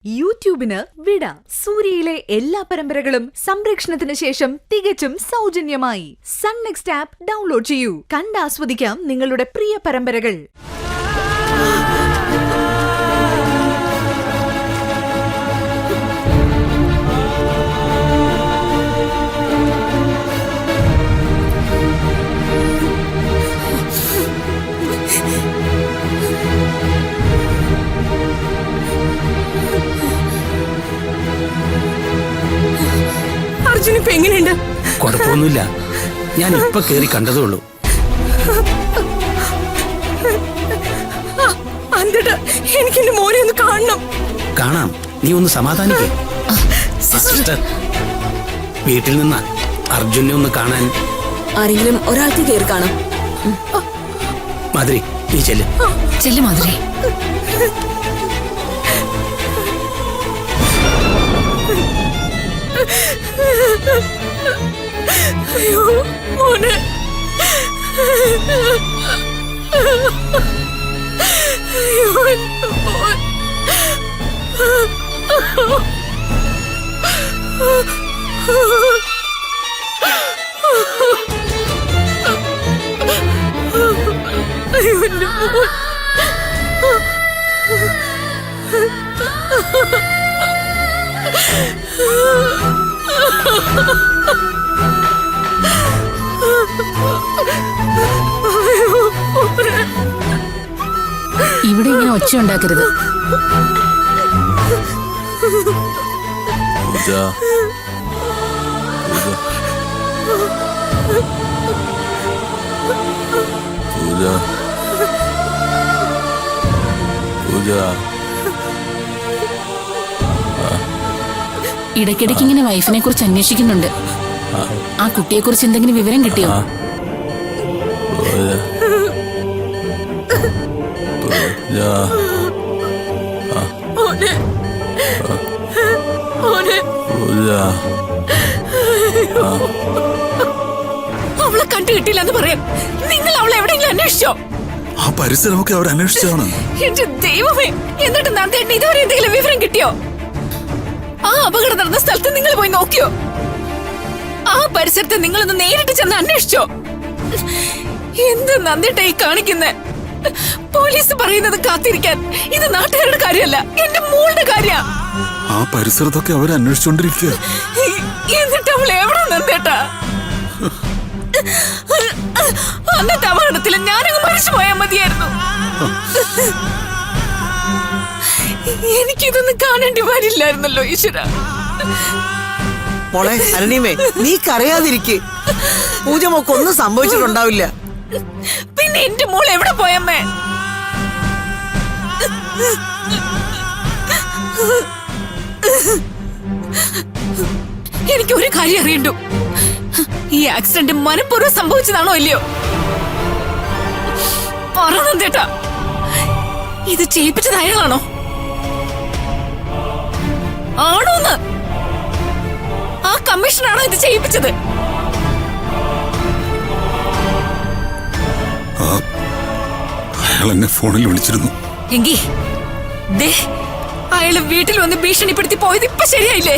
യൂട്യൂബിന് വിട. സൂര്യയിലെ എല്ലാ പരമ്പരകളും സംരക്ഷണത്തിന് ശേഷം തികച്ചും സൗജന്യമായി സൺ നെക്സ്റ്റ് ആപ്പ് ഡൗൺലോഡ് ചെയ്യൂ. കണ്ടാസ്വദിക്കാം നിങ്ങളുടെ പ്രിയ പരമ്പരകൾ. അർജുനിപ്പോ എങ്ങനെയുണ്ട്? കുഴപ്പമൊന്നുമില്ല. ഞാൻ ഇപ്പൊ കേറി കണ്ടതേ ഉള്ളൂ. എനിക്ക് എന്റെ മോനെ ഒന്ന് കാണണം. കാണാം, നീ ഒന്ന് സമാധാനിക്കേ. സിസ്റ്റർ, വീട്ടിൽ നിന്ന് അർജുനെ ഒന്ന് കാണാൻ ആരെങ്കിലും ഒരാൾക്ക് കേറി കാണാം. മാധുരി, നീ ചെല്ല് മാധുരി. അയ്യോ മോനെ, അയ്യോ മോൻ. അയ്യോ എന്റെ മോൻ. ഇവിടെ ഇങ്ങനെ ഒച്ച ഉണ്ടാക്കരുത്. ഇടയ്ക്കിടയ്ക്ക് ഇങ്ങനെ വൈഫിനെ കുറിച്ച് അന്വേഷിക്കുന്നുണ്ട്. ആ കുട്ടിയെ കുറിച്ച് എന്തെങ്കിലും വിവരം കിട്ടിയോ? അവളെ കണ്ടു കിട്ടിയില്ലെന്ന് പറയാം. നിങ്ങൾ അവളെ എവിടെയെങ്കിലും അന്വേഷിച്ചോ? ആ പരിസരമൊക്കെ അവർ അന്വേഷിച്ചാണ്. എന്റെ ദൈവമേ, എന്നിട്ട് നന്ദേട്ടന് ഇതുവരെ എന്തെങ്കിലും വിവരം കിട്ടിയോ? ആ അപകടം നടന്ന സ്ഥലത്ത് നിങ്ങൾ പോയി നോക്കിയോ? ആ പരിസരത്ത് നിങ്ങളൊന്ന് നേരിട്ട് ചെന്ന് അന്വേഷിച്ചോ? എന്ത് നന്ദേട്ട ഈ കാണിക്കുന്നേ? പോലീസ് പറയുന്നത് കാത്തിരിക്കാൻ. ഇത് നാട്ടുകാരുടെ കാര്യമല്ല, എന്റെ മോളുടെ കാര്യ. ആ പരിസരത്തൊക്കെ അവർ അന്വേഷിച്ചോണ്ടിരിക്കുക. എന്നിട്ട് അവൾ എവിടെ നന്ദേട്ടാ? അന്നത്തെ അപകടത്തിൽ ഞാനങ്ങ് മരിച്ചു പോയാൽ മതിയായിരുന്നു. എനിക്കിതൊന്നും കാണേണ്ടി വരില്ലായിരുന്നല്ലോ ഈശ്വര. മോളെ അരുണിമേ, നീ കരയാതിരിക്കെ. പൂജമൊക്കെ ഒന്നും സംഭവിച്ചിട്ടുണ്ടാവില്ല. പിന്നെ എന്റെ മോൾ എവിടെ പോയമ്മേ? എനിക്ക് ഒരു കാര്യം അറിയണ്ടു. ഈ ആക്സിഡന്റ് മനഃപൂർവ്വം സംഭവിച്ചതാണോ ഇല്ലയോ? പറഞ്ഞേട്ടാ, ഇത് ചെയ്യിപ്പിച്ചത് അയാളാണോ? ആണോന്ന്? ആ കമ്മീഷനാണോ ഇത് ചെയ്യിപ്പിച്ചത്? അയാൾ എന്നെ ഫോണിൽ വിളിച്ചിരുന്നു. എങ്കി അയാള് വീട്ടിൽ വന്ന് ഭീഷണിപ്പെടുത്തി പോയത് ഇപ്പൊ ശരിയായില്ലേ?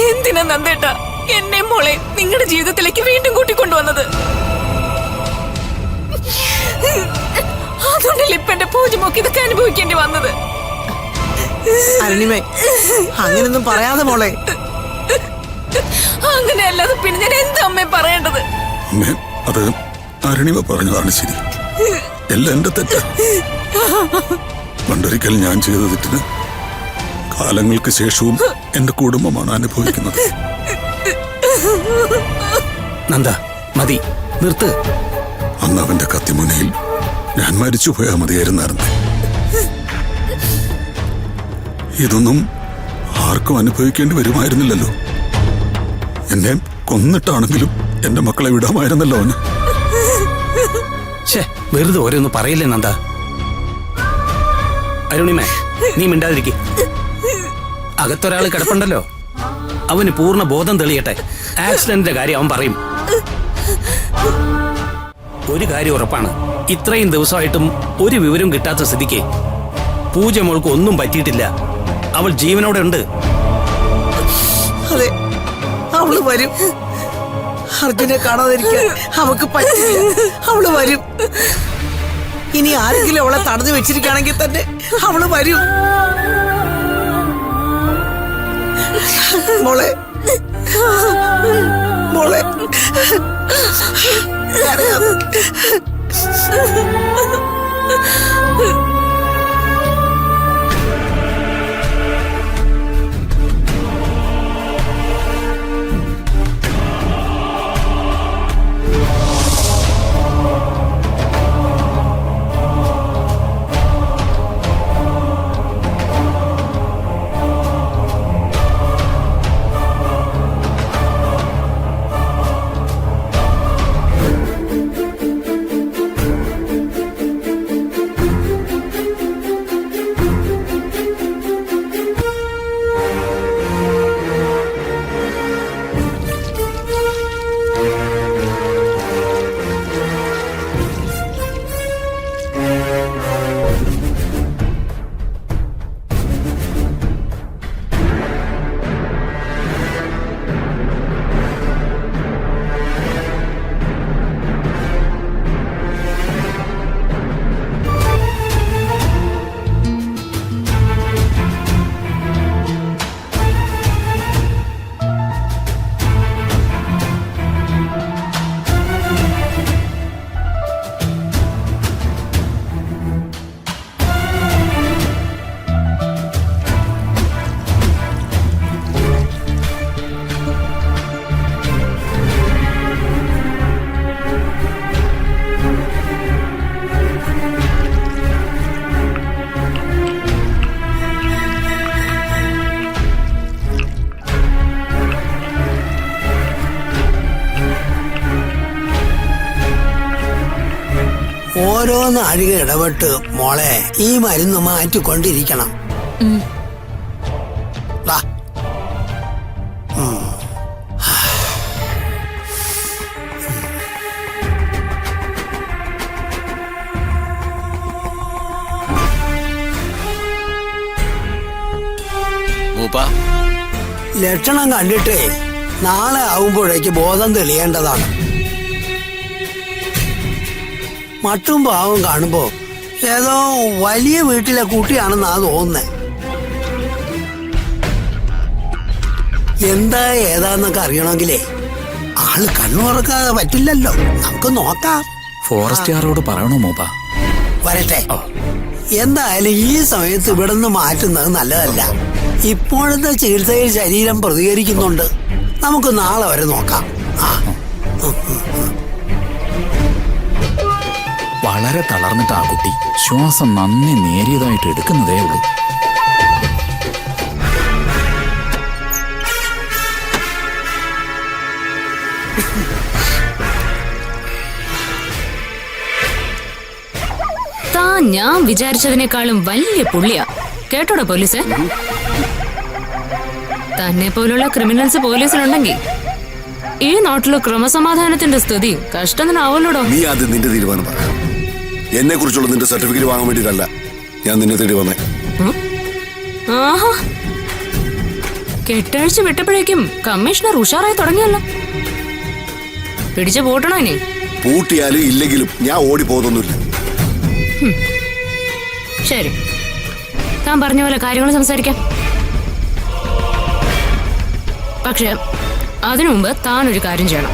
എന്തിനാ നന്ദേട്ടാ എന്നെ മോളെ നിങ്ങളുടെ ജീവിതത്തിലേക്ക് വീണ്ടും കൂട്ടിക്കൊണ്ടുവന്നത്? അതുകൊണ്ടല്ലേ ഇപ്പൊ എന്റെ പൂജമൊക്കെ ഇതൊക്കെ അനുഭവിക്കേണ്ടി വന്നത്? അരുണിമേ, അങ്ങനൊന്നും പറയാതെ മോളെ. അങ്ങനെയല്ലാതെ പിന്നെ ഞാൻ എന്താ അമ്മേ പറയേണ്ടത്? അത് അരുണിമ പറഞ്ഞതാണ് ശരി. എല്ലാം എന്റെ തെറ്റാ. പണ്ടൊരിക്കൽ ഞാൻ ചെയ്ത തെറ്റിന് കാലങ്ങൾക്ക് ശേഷവും എന്റെ കുടുംബമാണ് അനുഭവിക്കുന്നത്. നന്ദ, മതി, നിർത്ത്. അന്ന് അവന്റെ കത്തിമുനയിൽ ഞാൻ മരിച്ചു പോയാൽ മതിയായിരുന്നായിരുന്നു. ഇതൊന്നും ആർക്കും അനുഭവിക്കേണ്ടി വരുമായിരുന്നില്ലല്ലോ. എന്നെ കൊന്നിട്ടാണെങ്കിലും എന്റെ മക്കളെ വിടാമായിരുന്നല്ലോ അവന്. വെറുതെ ഓരോന്ന് പറയില്ലേ നന്ദ. അരുണിമേ, നീ മിണ്ടാതിരിക്കെ. അകത്തൊരാള് കിടപ്പുണ്ടല്ലോ, അവന് പൂർണ്ണ ബോധം തെളിയട്ടെ. ആക്സിഡന്റിന്റെ കാര്യം അവൻ പറയും. ഒരു കാര്യം ഉറപ്പാണ്, ഇത്രയും ദിവസമായിട്ടും ഒരു വിവരം കിട്ടാത്ത സ്ഥിതിക്ക് പൂജ മോൾക്ക് ഒന്നും പറ്റിയിട്ടില്ല. അവൾ ജീവനോടെ ഉണ്ട്. അതെ, അവള് വരും. അർജുനെ കാണാതിരിക്കാൻ അവക്ക് പറ്റില്ല. അവള് വരും. ഇനി ആരെങ്കിലും അവളെ തടഞ്ഞു വെച്ചിരിക്കുകയാണെങ്കിൽ തന്നെ അവള് വരും. മോളെ, മോളെ, കരയാതെ. ഓരോ നാഴിക ഇടപെട്ട് മോളെ ഈ മരുന്ന് മാറ്റിക്കൊണ്ടിരിക്കണം. ദാ. ലക്ഷണം കണ്ടിട്ടേ നാളെ ആവുമ്പോഴേക്ക് ബോധം തെളിയേണ്ടതാണ്. മട്ടും പാവം കാണുമ്പോ ഏതോ വലിയ വീട്ടിലെ കുട്ടിയാണെന്നാ തോന്നുന്നേ. എന്താ ഏതാന്നൊക്കെ അറിയണമെങ്കിലേ ആള് കണ്ണു തുറക്കാതെ പറ്റില്ലല്ലോ. നമുക്ക് നോക്കാം. ഫോറസ്റ്റുകാരോട് പറയണോ മൂപ്പ? വരട്ടെ. എന്തായാലും ഈ സമയത്ത് ഇവിടെ നിന്ന് മാറ്റുന്നത് നല്ലതല്ല. ഇപ്പോഴത്തെ ചികിത്സയിൽ ശരീരം പ്രതികരിക്കുന്നുണ്ട്. നമുക്ക് നാളെ വരെ നോക്കാം. വളരെ തളർന്നിട്ട് ആ കുട്ടി ശ്വാസം നന്ദി നേരിയതായിട്ട് എടുക്കുന്നതേ ഉള്ളൂ. താൻ ഞാൻ വിചാരിച്ചതിനേക്കാളും വലിയ പുള്ളിയാ കേട്ടോടാ പോലീസ്. തന്നെ പോലുള്ള ക്രിമിനൽസ് പോലീസിലുണ്ടെങ്കിൽ ഈ നാട്ടിലെ ക്രമസമാധാനത്തിന്റെ സ്ഥിതി കഷ്ടം തന്നെ ആവല്ലോടോ. നീ ആദ്യം നിന്റെ തീരുമാനം പറ. എന്നെ കുറിച്ചുള്ള നിന്റെ സർട്ടിഫിക്കറ്റ് വാങ്ങാൻ വേണ്ടിയിട്ടല്ല ഞാൻ നിന്നെ തേടി വന്നേ. ആഹാ, കെട്ടഴിച്ച് വിട്ടപ്പോഴേക്കും കമ്മീഷണർ ഉഷാറായി തുടങ്ങിയല്ലോ. പിടിച്ചു പൂട്ടണോ ഇനി? പൂട്ടിയാലും ഇല്ലെങ്കിലും ഞാൻ ഓടി പോകുന്നൊന്നുമില്ല. ശരി, താൻ പറഞ്ഞ പോലെ കാര്യങ്ങൾ സംസാരിക്കാം. പക്ഷെ അതിനു മുമ്പ് താൻ ഒരു കാര്യം ചെയ്യണം.